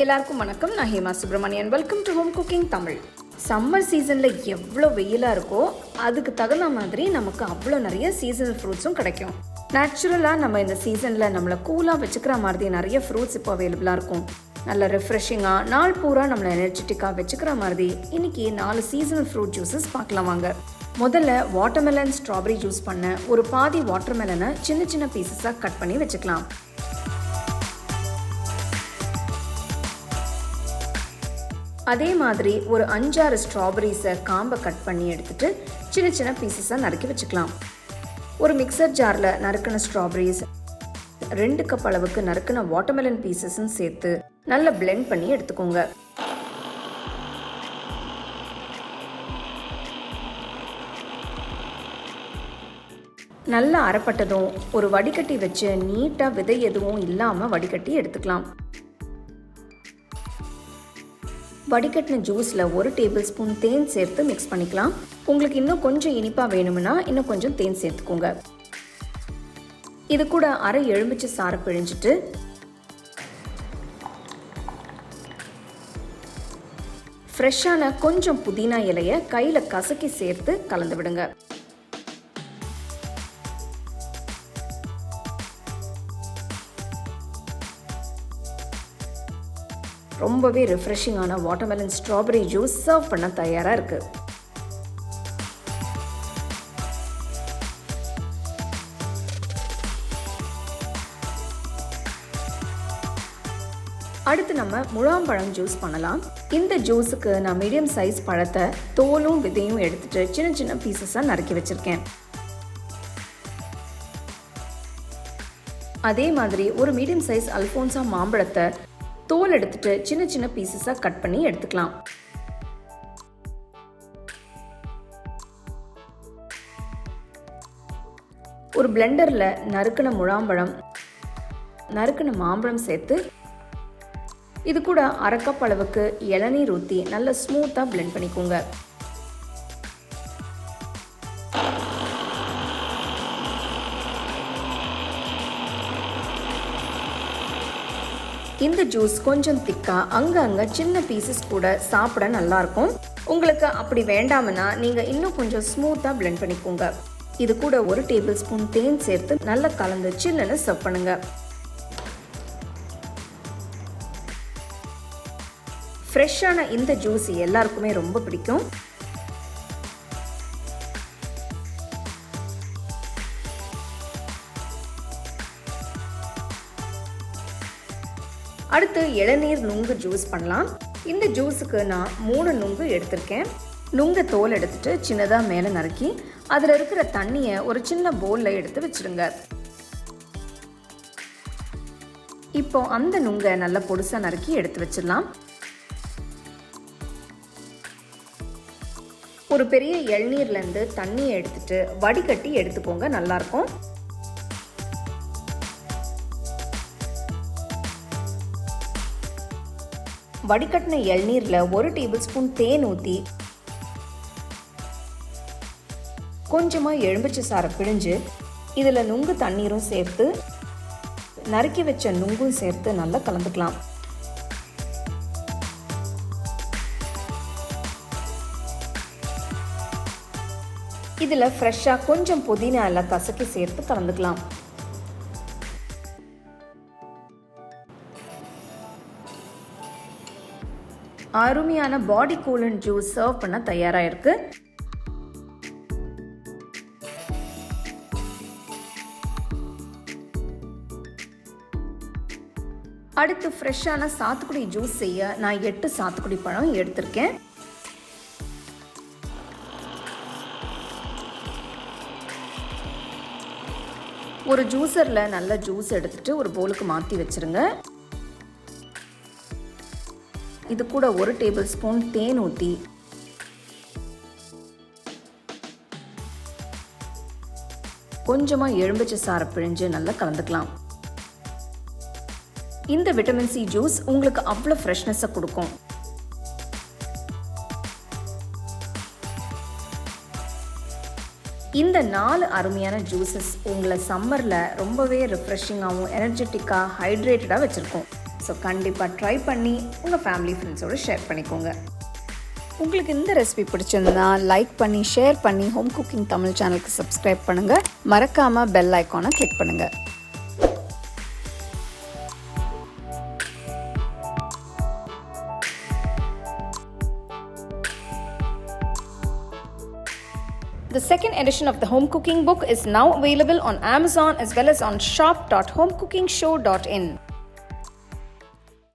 எல்லாருக்கும் வணக்கம். நான் Hema Subramanian. Welcome to home cooking Tamil. Summer சீசனில் எவ்வளோ வெயிலாக இருக்கோ அதுக்கு தகுந்த மாதிரி நமக்கு அவ்வளோ நிறைய சீசனல் ஃப்ரூட்ஸும் கிடைக்கும். நேச்சுரலாக நம்ம இந்த சீசனில் நம்மளை கூலாக வச்சுக்கிற மாதிரி நிறைய ஃப்ரூட்ஸ் இப்போ அவைலபிளாக இருக்கும். நல்ல ரெஃப்ரெஷிங்காக நாள் பூரா நம்மளை எனர்ஜெட்டிக்காக வச்சுக்கிற மாதிரி இன்றைக்கி 4 சீசனல் ஃப்ரூட் ஜூஸஸ் பார்க்கலாம் வாங்க. முதல்ல வாட்டர்மெலன் ஸ்ட்ராபெரி ஜூஸ் பண்ண ஒரு பாதி வாட்டர்மெலனை சின்ன சின்ன பீசஸாக கட் பண்ணி வச்சுக்கலாம். அதே மாதிரி ஒரு 5-6 ஸ்ட்ராபெரிஸை காம்பை கட் பண்ணி எடுத்துட்டு சின்ன சின்ன பீசஸாக நறுக்கி வச்சுக்கலாம். ஒரு மிக்சர் ஜாரில் நறுக்கின ஸ்ட்ராபெரிஸ் 2 கப் அளவுக்கு நறுக்கின வாட்டர்மெலன் பீசஸும் சேர்த்து நல்லா பிளெண்ட் பண்ணி எடுத்துக்கோங்க. நல்லா அரைப்பட்டதும் ஒரு வடிகட்டி வச்சு நீட்டாக விதை எதுவும் இல்லாமல் வடிகட்டி எடுத்துக்கலாம். வடிகட்டின ஜூஸில் 1 டேபிள் ஸ்பூன் தேன் சேர்த்து மிக்ஸ் பண்ணிக்கலாம். உங்களுக்கு இன்னும் கொஞ்சம் இனிப்பாக வேணும்னா இன்னும் கொஞ்சம் தேன் சேர்த்துக்கோங்க. இது கூட அரை எலுமிச்சை சாறை பிழிஞ்சிட்டு ஃப்ரெஷ்ஷான கொஞ்சம் புதினா இலையை கையில் கசக்கி சேர்த்து கலந்து விடுங்க. ரொம்பவே ரிஃப்ரெஷிங்கான வாட்டர்மெலன் ஸ்ட்ராபெரி ஜூஸ் சர்வ் பண்ண தயாராக இருக்குது. அடுத்து நம்ம முழாம்பழம் ஜூஸ் பண்ணலாம். இந்த ஜூஸுக்கு நான் மீடியம் சைஸ் பழத்தை தோலும் விதையும் எடுத்துட்டு சின்ன சின்ன பீசஸாக நறுக்கி வச்சிருக்கேன். அதே மாதிரி ஒரு மீடியம் சைஸ் அல்ஃபோன்சா மாம்பழத்தை தோல் எடுத்துட்டு சின்ன சின்ன பீசஸாக கட் பண்ணி எடுத்துக்கலாம். ஒரு பிளெண்டரில் நறுக்கின முழாம்பழம், நறுக்கின மாம்பழம் சேர்த்து இது கூட 1/2 கப் அளவுக்கு இளநீர் ஊற்றி நல்லா ஸ்மூத்தாக பிளெண்ட் பண்ணிக்கோங்க. இந்த ஜூஸ் கொஞ்சம் திக்கா அங்கங்கே சின்ன பீசஸ் கூட சாப்பிட நல்லாயிருக்கும். உங்களுக்கு அப்படி வேண்டாம்னா நீங்கள் இன்னும் கொஞ்சம் ஸ்மூத்தாக பிளெண்ட் பண்ணிக்கோங்க. இது கூட 1 டேபிள் ஸ்பூன் தேன் சேர்த்து நல்லா கலந்து சில்லுன்னு சர்வ் பண்ணுங்க. ஃப்ரெஷ்ஷான இந்த ஜூஸ் எல்லாருக்குமே ரொம்ப பிடிக்கும். அடுத்து இளநீர் நுங்கு ஜூஸ் பண்ணலாம். இந்த ஜூஸுக்கு நான் 3 நுங்கு எடுத்திருக்கேன். நுங்கை தோல் எடுத்துட்டு சின்னதாக மேலே நறுக்கி அதில் இருக்கிற தண்ணியை ஒரு சின்ன பவுலில் எடுத்து வச்சுடுங்க. இப்போ அந்த நுங்கை நல்லா பொடுசாக நறுக்கி எடுத்து வச்சிடலாம். ஒரு பெரிய இளநீர்லேருந்து தண்ணியை எடுத்துட்டு வடிகட்டி எடுத்துக்கோங்க, நல்லாயிருக்கும். வடிகட்டின இளநீரில் 1 டேபிள் ஸ்பூன் தேன் ஊற்றி கொஞ்சமாக எலுமிச்சை சாறை பிழிஞ்சு இதில் நுங்கு தண்ணீரும் சேர்த்து நறுக்கி வச்ச நுங்கும் சேர்த்து நல்லா கலந்துக்கலாம். இதில் ஃப்ரெஷ்ஷாக கொஞ்சம் புதினா எல்லாம் கசக்கி சேர்த்து கலந்துக்கலாம். அருமையான பாடி கூலன் ஜூஸ் சர்வ் பண்ண தயாராக இருக்கு. அடுத்து ஃப்ரெஷ்ஷான சாத்துக்குடி ஜூஸ் செய்ய நான் 8 சாத்துக்குடி பழம் எடுத்திருக்கேன். ஒரு ஜூஸரில் நல்ல ஜூஸ் எடுத்துட்டு ஒரு பவுலுக்கு மாற்றி வச்சிருங்க. இது கூட 1 டேபிள் ஸ்பூன் தேன் ஊற்றி கொஞ்சமாக எலுமிச்சை சாறை பிழிஞ்சு நல்லா கலந்துக்கலாம். இந்த விட்டமின் சி ஜூஸ் உங்களுக்கு அவ்வளோ ஃப்ரெஷ்னஸை கொடுக்கும். இந்த 4 அருமையான ஜூஸஸ் உங்களை சம்மரில் ரொம்பவே ரிஃப்ரெஷிங்காகவும் எனர்ஜெட்டிக்காக ஹைட்ரேட்டடாக வச்சுருக்கோம். ஸோ கண்டிப்பாக ட்ரை பண்ணி உங்கள் ஃபேமிலி ஃப்ரெண்ட்ஸோடு ஷேர் பண்ணிக்கோங்க. உங்களுக்கு இந்த ரெசிபி பிடிச்சிருந்தா லைக் பண்ணி ஷேர் பண்ணி ஹோம் குக்கிங் தமிழ் சேனலுக்கு சப்ஸ்கிரைப் பண்ணுங்கள். மறக்காமல் பெல் ஐக்கானை கிளிக் பண்ணுங்கள். The second edition of the home cooking book is now available on Amazon as well as on shop.homecookingshow.in.